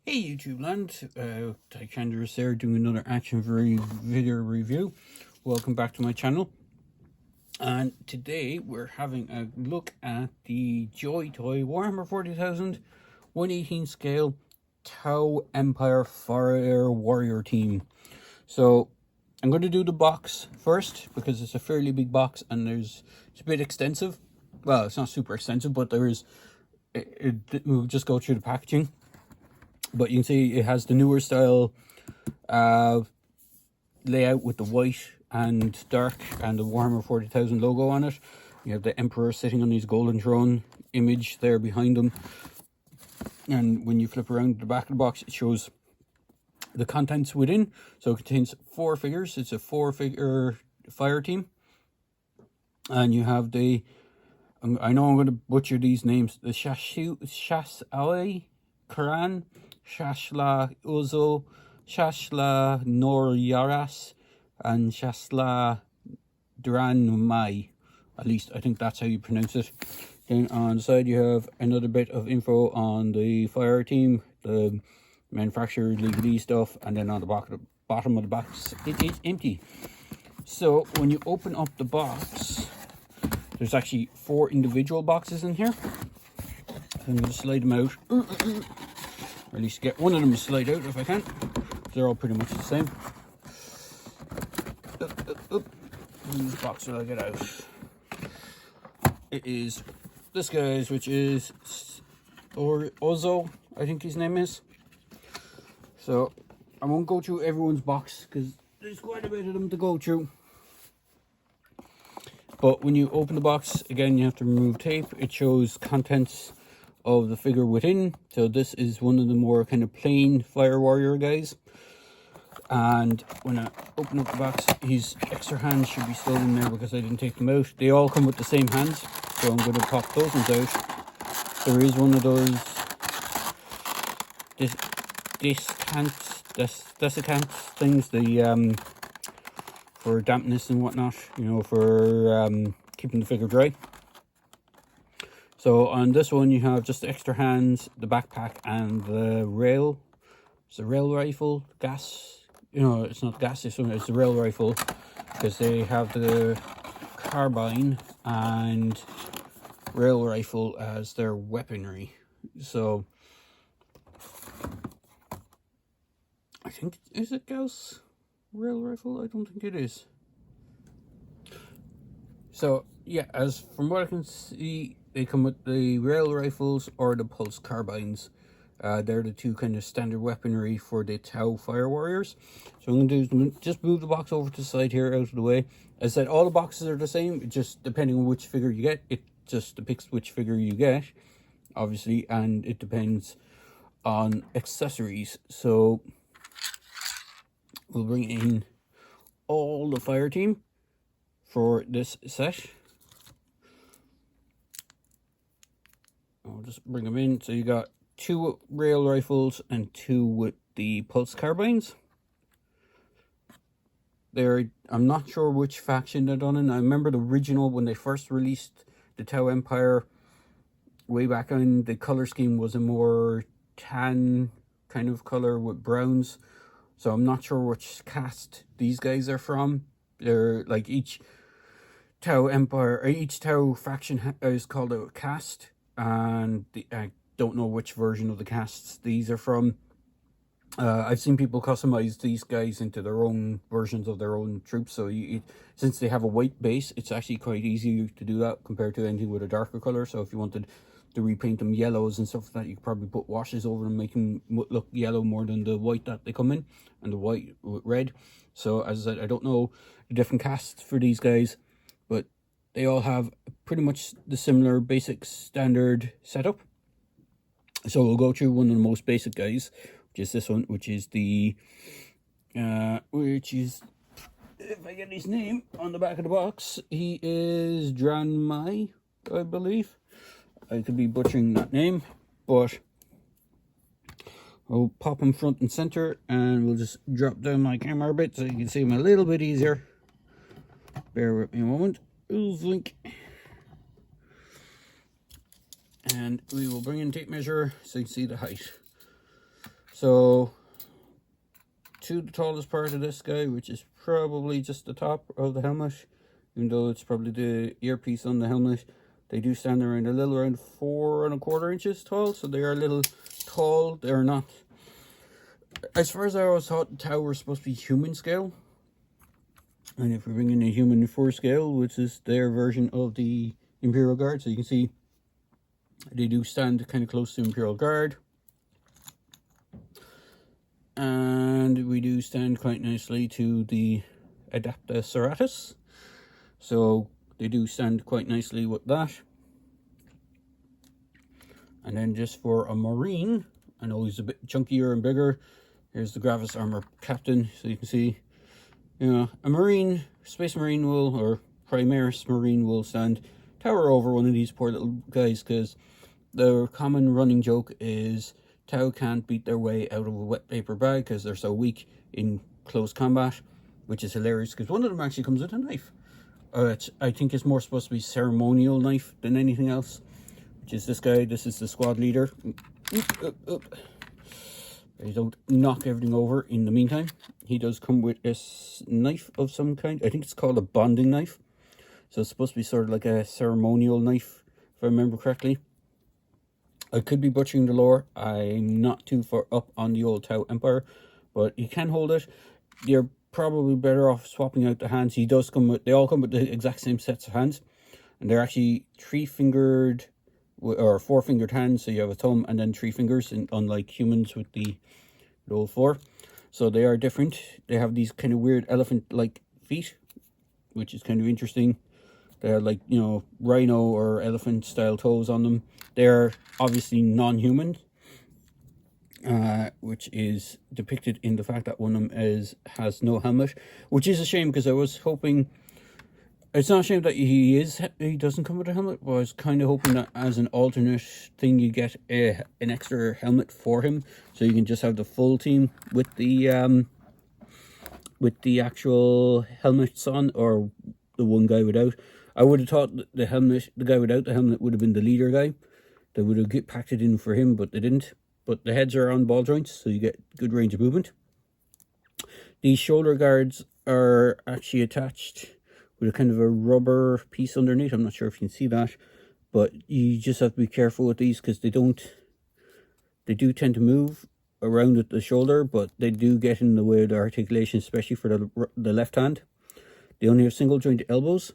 Hey YouTube land, Tychanders there doing another action video review. Welcome back to my channel. And today we're having a look at the Joytoy Warhammer 40,000 1/18 scale Tau Empire Fire Warrior team. So I'm going to do the box first because it's a fairly big box and it's a bit extensive. Well, it's not super extensive, but we'll just go through the packaging. But you can see it has the newer style layout with the white and dark and the Warhammer 40,000 logo on it. You have the Emperor sitting on his golden throne image there behind him. And when you flip around the back of the box, it shows the contents within. So it contains 4 figures. It's a 4-figure fire team. And you have the, I know I'm going to butcher these names, the Shas'ai Karan, Shashla Uzo, Shashla Nor Yaras, and Shashla Duran Mai. At least I think that's how you pronounce it. Then on the side you have another bit of info on the fire team, the manufacturer, legally stuff, and then on the bottom of the box it is empty. So when you open up the box, there's actually 4 individual boxes in here. I'm going to slide them out. Or at least get one of them to slide out if I can. They're all pretty much the same. Whose box will I get out? It is this guy's, which is Ozo, I think his name is. So I won't go through everyone's box because there's quite a bit of them to go through. But when you open the box, again, you have to remove tape. It shows contents of the figure within. So this is one of the more kind of plain Fire Warrior guys. And when I open up the box, his extra hands should be still in there because I didn't take them out. They all come with the same hands, so I'm going to pop those ones out. There is one of those desiccant things, the for dampness and whatnot, you know, for keeping the figure dry. So on this one you have just the extra hands, the backpack, and the rail. It's the rail rifle, gas. You know, it's not gas, it's the rail rifle, because they have the carbine and rail rifle as their weaponry. So I think, is it Gauss rail rifle? I don't think it is. So yeah, as from what I can see, they come with the rail rifles or the pulse carbines. They're the 2 kind of standard weaponry for the Tau Fire Warriors. So I'm going to do is just move the box over to the side here, out of the way. As I said, all the boxes are the same. It just, depending on which figure you get, it just depicts which figure you get, obviously, and it depends on accessories. So we'll bring in all the fire team for this set. I'll just bring them in. So you got 2 rail rifles and 2 with the pulse carbines. I'm not sure which faction they're done in. I remember the original, when they first released the Tau Empire way back on, the color scheme was a more tan kind of color with browns. So I'm not sure which cast these guys are from. They're like, each Tau Empire, or each Tau faction is called a cast, and I don't know which version of the casts these are from. I've seen people customize these guys into their own versions of their own troops. So since they have a white base, it's actually quite easy to do that compared to anything with a darker color. So if you wanted to repaint them yellows and stuff like that, you could probably put washes over them, make them look yellow more than the white that they come in, and the white with red. So as I said, I don't know the different casts for these guys, but they all have pretty much the similar basic standard setup. So we'll go through one of the most basic guys, which is this one, which is if I get his name on the back of the box, he is Dran Mai, I believe. I could be butchering that name, but I'll pop him front and center, and we'll just drop down my camera a bit so you can see him a little bit easier. Bear with me a moment. Link. And we will bring in tape measure so you can see the height. So to the tallest part of this guy, which is probably just the top of the helmet, even though it's probably the earpiece on the helmet, they do stand around a little around 4¼ inches tall, so they are a little tall. They're not, as far as I always thought, the tower was supposed to be human scale. And if we bring in a human 4 scale, which is their version of the Imperial Guard, so you can see they do stand kind of close to Imperial Guard. And we do stand quite nicely to the Adapta Serratus. So they do stand quite nicely with that. And then just for a Marine, I know he's a bit chunkier and bigger. Here's the Gravis Armor Captain, so you can see, you know, a Marine, Space Marine will, or Primaris Marine will stand tower over one of these poor little guys, because the common running joke is Tau can't beat their way out of a wet paper bag because they're so weak in close combat, which is hilarious because one of them actually comes with a knife. I think it's more supposed to be ceremonial knife than anything else, which is this guy. This is the squad leader. They don't knock everything over in the meantime. He does come with a knife of some kind. I think it's called a bonding knife. So it's supposed to be sort of like a ceremonial knife, if I remember correctly. I could be butchering the lore. I'm not too far up on the old Tau Empire, but you can hold it. You're probably better off swapping out the hands. He does come with, they all come with the exact same sets of hands, and they're actually 3-fingered or 4-fingered hands. So you have a thumb and then 3 fingers, unlike humans with the old 4. So they are different. They have these kind of weird elephant-like feet, which is kind of interesting. They're like, you know, rhino or elephant style toes on them. They're obviously non-human, which is depicted in the fact that one of them has no helmet, which is a shame because I was hoping, it's not a shame that he doesn't come with a helmet, but I was kind of hoping that as an alternate thing you get an extra helmet for him, so you can just have the full team with the actual helmets on, or the one guy without. I would have thought the guy without the helmet would have been the leader guy. They would have packed it in for him, but they didn't. But the heads are on ball joints, so you get good range of movement. These shoulder guards are actually attached with a kind of a rubber piece underneath. I'm not sure if you can see that, but you just have to be careful with these because they do tend to move around at the shoulder, but they do get in the way of the articulation, especially for the left hand. They only have single joint elbows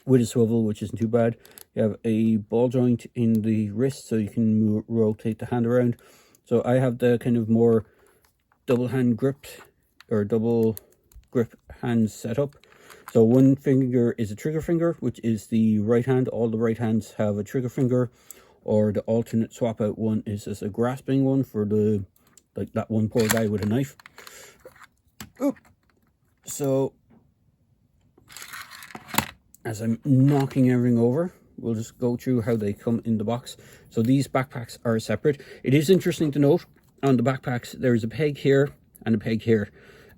with a swivel, which isn't too bad. You have a ball joint in the wrist, so you can rotate the hand around. So I have the kind of more double hand grip or double grip hands set up. So one finger is a trigger finger, which is the right hand. All the right hands have a trigger finger, or the alternate swap out one is just a grasping one for the, like that one poor guy with a knife. Oop. So as I'm knocking everything over, we'll just go through how they come in the box. So these backpacks are separate. It is interesting to note on the backpacks there's a peg here and a peg here,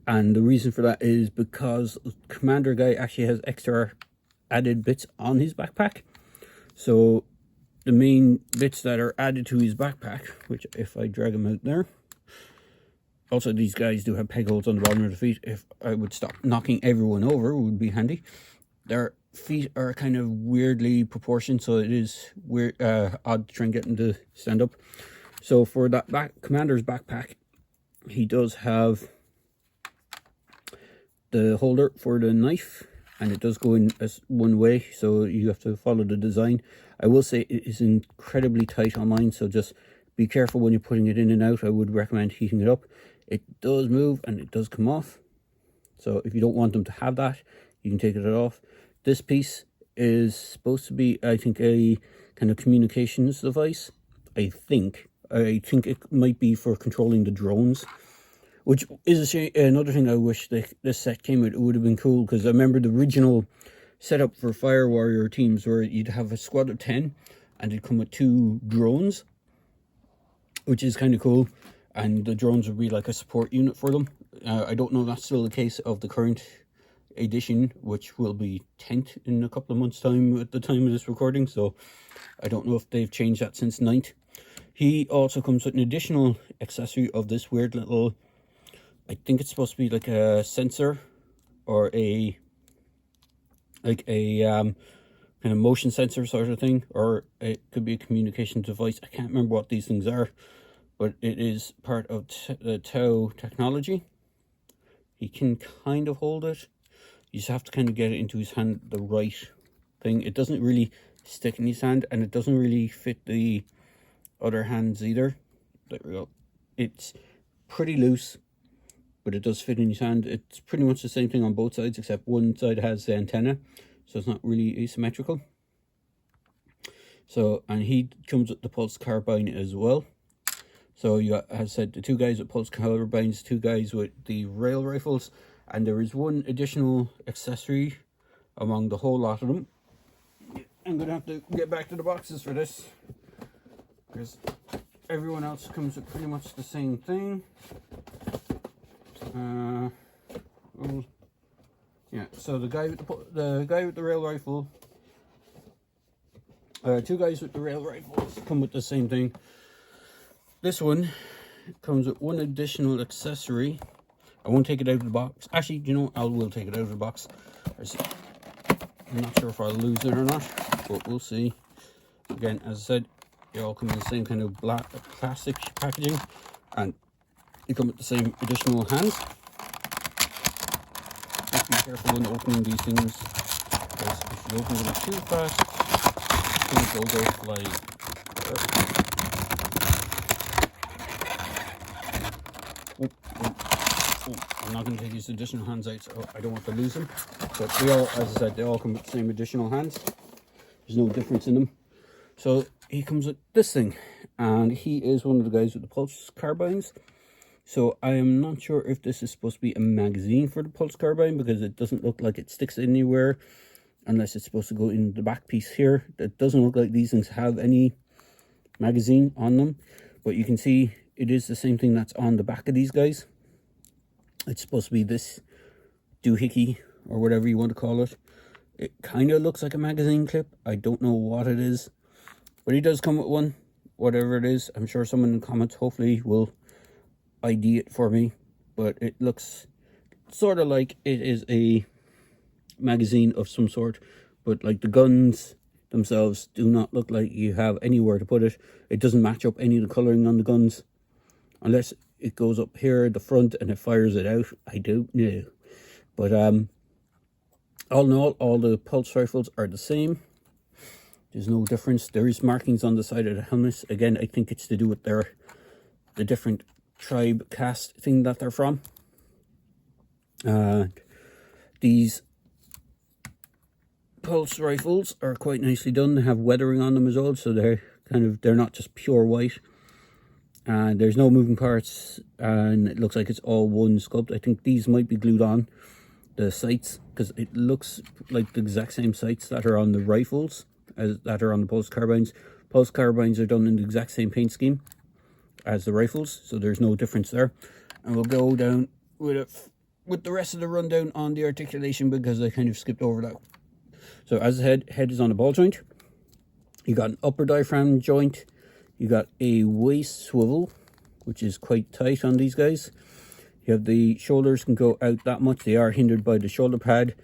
and the reason for that is because the commander guy actually has extra added bits on his backpack. So the main bits that are added to his backpack, which if I drag them out there, also these guys do have peg holes on the bottom of the feet. If I would stop knocking everyone over, it would be handy. Their feet are kind of weirdly proportioned, so it is weird, odd to try and get them to stand up. So for that commander's backpack, he does have the holder for the knife, and it does go in as one way, so you have to follow the design. I will say it is incredibly tight on mine, so just be careful when you're putting it in and out. I would recommend heating it up. It does move and it does come off, so if you don't want them to have that, you can take it off. This piece is supposed to be, I think, a kind of communications device. I think it might be for controlling the drones, which is a shame. Another thing I wish this set came with. It would have been cool, because I remember the original setup for Fire Warrior teams where you'd have a squad of 10 and it'd come with 2 drones, which is kind of cool, and the drones would be like a support unit for them. I don't know if that's still the case of the current edition, which will be 10th in a couple of months time at the time of this recording, so I don't know if they've changed that since 9th. He also comes with an additional accessory of this weird little, I think it's supposed to be like a sensor or a kind of motion sensor sort of thing, or it could be a communication device. I can't remember what these things are, but it is part of the Tau technology. He can kind of hold it. You just have to kind of get it into his hand the right thing. It doesn't really stick in his hand, and it doesn't really fit the other hands either. There we go. It's pretty loose, but it does fit in his hand. It's pretty much the same thing on both sides, except one side has the antenna, so it's not really asymmetrical. So, and he comes with the pulse carbine as well. So you got, as I said, the two guys with pulse carbines, two guys with the rail rifles, and there is one additional accessory among the whole lot of them. I'm gonna have to get back to the boxes for this, because everyone else comes with pretty much the same thing. Well, yeah. So the guy with the rail rifle, two guys with the rail rifles come with the same thing. This one comes with one additional accessory. I won't take it out of the box. Actually, you know, I will take it out of the box. I'm not sure if I'll lose it or not, but we'll see. Again, as I said, they all come in the same kind of black plastic packaging, and they come with the same additional hands. Just be careful when opening these things, because if you open them too fast, things will go flying. I'm not going to take these additional hands out, so I don't want to lose them. But they all, as I said, they all come with the same additional hands. There's no difference in them. So he comes with this thing, and he is one of the guys with the pulse carbines. So I am not sure if this is supposed to be a magazine for the pulse carbine, because it doesn't look like it sticks anywhere, unless it's supposed to go in the back piece here. It doesn't look like these things have any magazine on them, but you can see it is the same thing that's on the back of these guys. It's supposed to be this doohickey, or whatever you want to call it. It kind of looks like a magazine clip. I don't know what it is, but he does come with one, whatever it is. I'm sure someone in the comments hopefully will ID it for me, but it looks sort of like it is a magazine of some sort, but like the guns themselves do not look like you have anywhere to put it. It doesn't match up any of the coloring on the guns, unless it goes up here at the front and it fires it out. I don't know. But all in all the pulse rifles are the same. There's no difference. There is markings on the side of the helmets. Again, I think it's to do with the different tribe caste thing that they're from. These pulse rifles are quite nicely done. They have weathering on them as well, so they're not just pure white. And there's no moving parts, and it looks like it's all one sculpt. I think these might be glued on the sights, because it looks like the exact same sights that are on the rifles as that are on the pulse carbines. Pulse carbines are done in the exact same paint scheme as the rifles, so there's no difference there. And we'll go down with the rest of the rundown on the articulation, because I kind of skipped over that. So as the head is on a ball joint. You got an upper diaphragm joint. You got a waist swivel, which is quite tight on these guys. You have the shoulders can go out that much. They are hindered by the shoulder pad,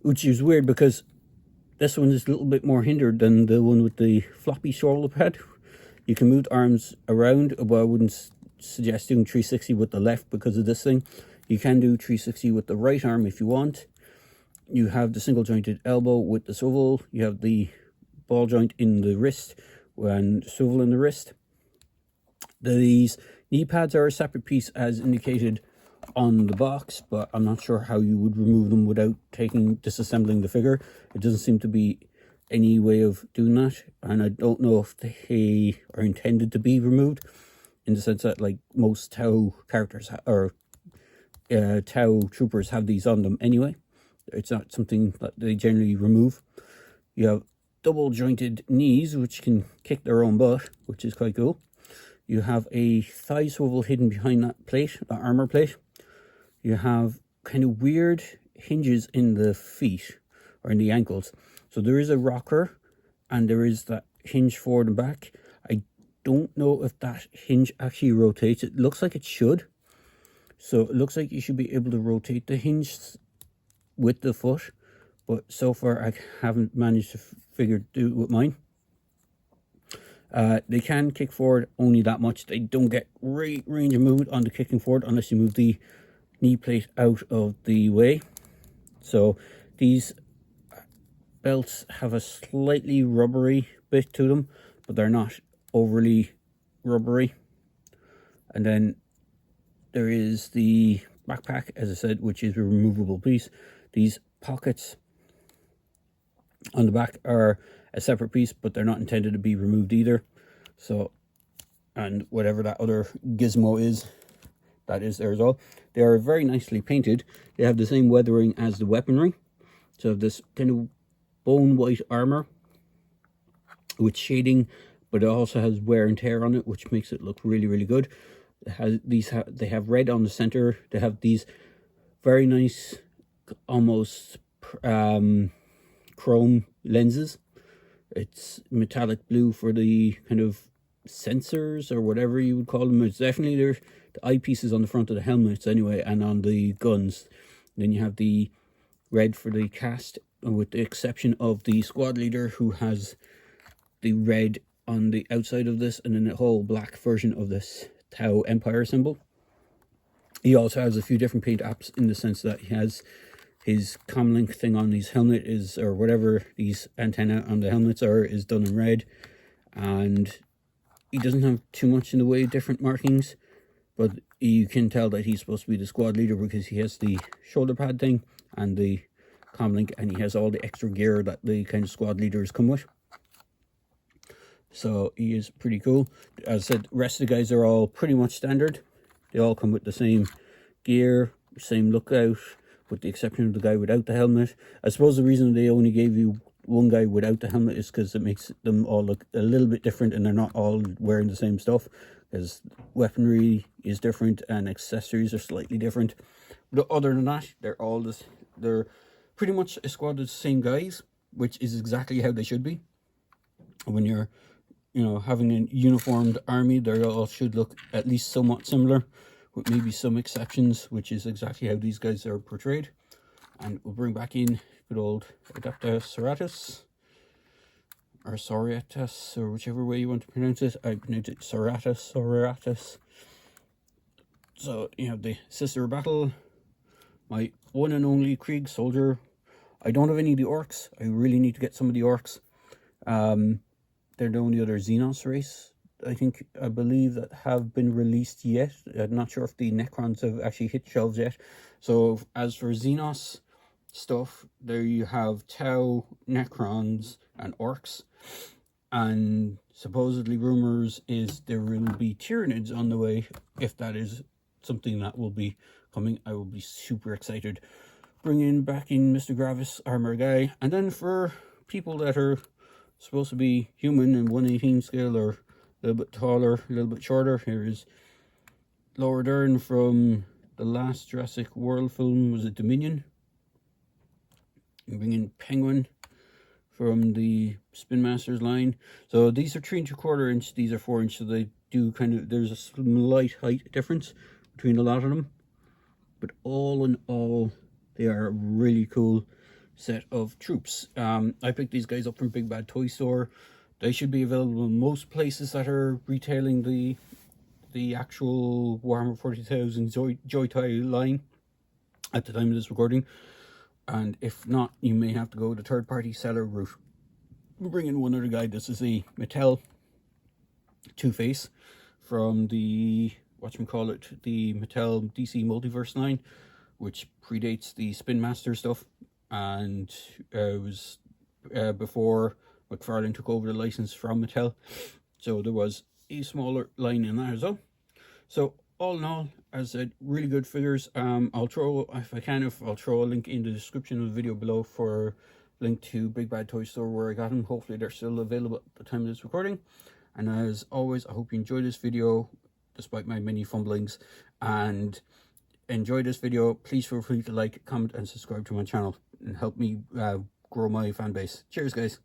which is weird because this one is a little bit more hindered than the one with the floppy shoulder pad. You can move the arms around, but I wouldn't suggest doing 360 with the left because of this thing. You can do 360 with the right arm if you want. You have the single jointed elbow with the swivel. You have the ball joint in the wrist and swivel in the wrist. These knee pads are a separate piece as indicated on the box, but I'm not sure how you would remove them without disassembling the figure. It doesn't seem to be any way of doing that, and I don't know if they are intended to be removed, in the sense that like most Tau characters or Tau troopers have these on them anyway. It's not something that they generally remove. You have double jointed knees, which can kick their own butt, which is quite cool. You have a thigh swivel hidden behind that plate, that armor plate. You have kind of weird hinges in the feet, or in the ankles. So there is a rocker, and there is that hinge forward and back. I don't know if that hinge actually rotates. It looks like it should. So it looks like you should be able to rotate the hinge with the foot, but so far I haven't managed to do it with mine. They can kick forward only that much. They don't get great range of movement on the kicking forward unless you move the knee plate out of the way. So these belts have a slightly rubbery bit to them, but they're not overly rubbery. And then there is the backpack, as I said, which is a removable piece. These pockets on the back are a separate piece, but they're not intended to be removed either. So, and whatever that other gizmo is, that is there as well. They are very nicely painted. They have the same weathering as the weaponry. So this kind of bone white armor with shading, but it also has wear and tear on it, which makes it look really, really good. It has they have red on the center. They have these very nice, almost chrome lenses. It's metallic blue for the kind of sensors or whatever you would call them. It's definitely the eyepieces on the front of the helmets anyway, and on the guns. Then you have the red for the cast, with the exception of the squad leader, who has the red on the outside of this, and then the whole black version of this Tau Empire symbol. He also has a few different paint apps in the sense that he has his comlink thing on his helmet is, or whatever these antenna on the helmets are, is done in red, and he doesn't have too much in the way of different markings, but you can tell that he's supposed to be the squad leader because he has the shoulder pad thing and the comlink, and he has all the extra gear that the kind of squad leaders come with. So he is pretty cool. As I said, the rest of the guys are all pretty much standard. They all come with the same gear, same lookout, with the exception of the guy without the helmet. I suppose the reason they only gave you one guy without the helmet is because it makes them all look a little bit different, and they're not all wearing the same stuff, because weaponry is different and accessories are slightly different. But other than that, they're pretty much a squad of the same guys, which is exactly how they should be. When you're, you know, having a uniformed army, they all should look at least somewhat similar, with maybe some exceptions, which is exactly how these guys are portrayed. And we'll bring back in good old Adapta Serratus, or Soriatus, or whichever way you want to pronounce it. I pronounce it Serratus. So you have the Sister of Battle, my one and only Krieg soldier. I don't have any of the orcs. I really need to get some of the orcs. They're the only other Xenos race, I believe, that have been released yet. I'm not sure if the Necrons have actually hit shelves yet. So as for Xenos stuff, there you have Tau, Necrons, and orcs. And supposedly rumors is there will be Tyranids on the way. If that is something that will be coming, I will be super excited. Bringing back in Mr. Gravis, armor guy. And then for people that are supposed to be human and 118 scale, or a little bit taller, a little bit shorter, here is Laura Dern from the last Jurassic World film. Was it Dominion? And bring in Penguin from the Spin Masters line. So these are 3 3/4 inch, these are 4 inch, so they do kind of, there's a slight height difference between a lot of them, but all in all, they are a really cool set of troops. I picked these guys up from Big Bad Toy Store. They should be available in most places that are retailing the actual Warhammer 40,000 Joytoy line at the time of this recording. And if not, you may have to go the third-party seller route. We'll bring in one other guy. This is the Mattel Two-Face from the, whatchamacallit, the Mattel DC Multiverse line, which predates the Spin Master stuff, and it was before McFarlane took over the license from Mattel. So there was a smaller line in that as well. So all in all, as I said, really good figures. I'll throw, if I can, I'll throw a link in the description of the video below for link to Big Bad Toy Store where I got them. Hopefully they're still available at the time of this recording. And as always, I hope you enjoyed this video despite my many fumblings, and enjoy this video. Please feel free to like, comment, and subscribe to my channel and help me grow my fan base. Cheers, guys.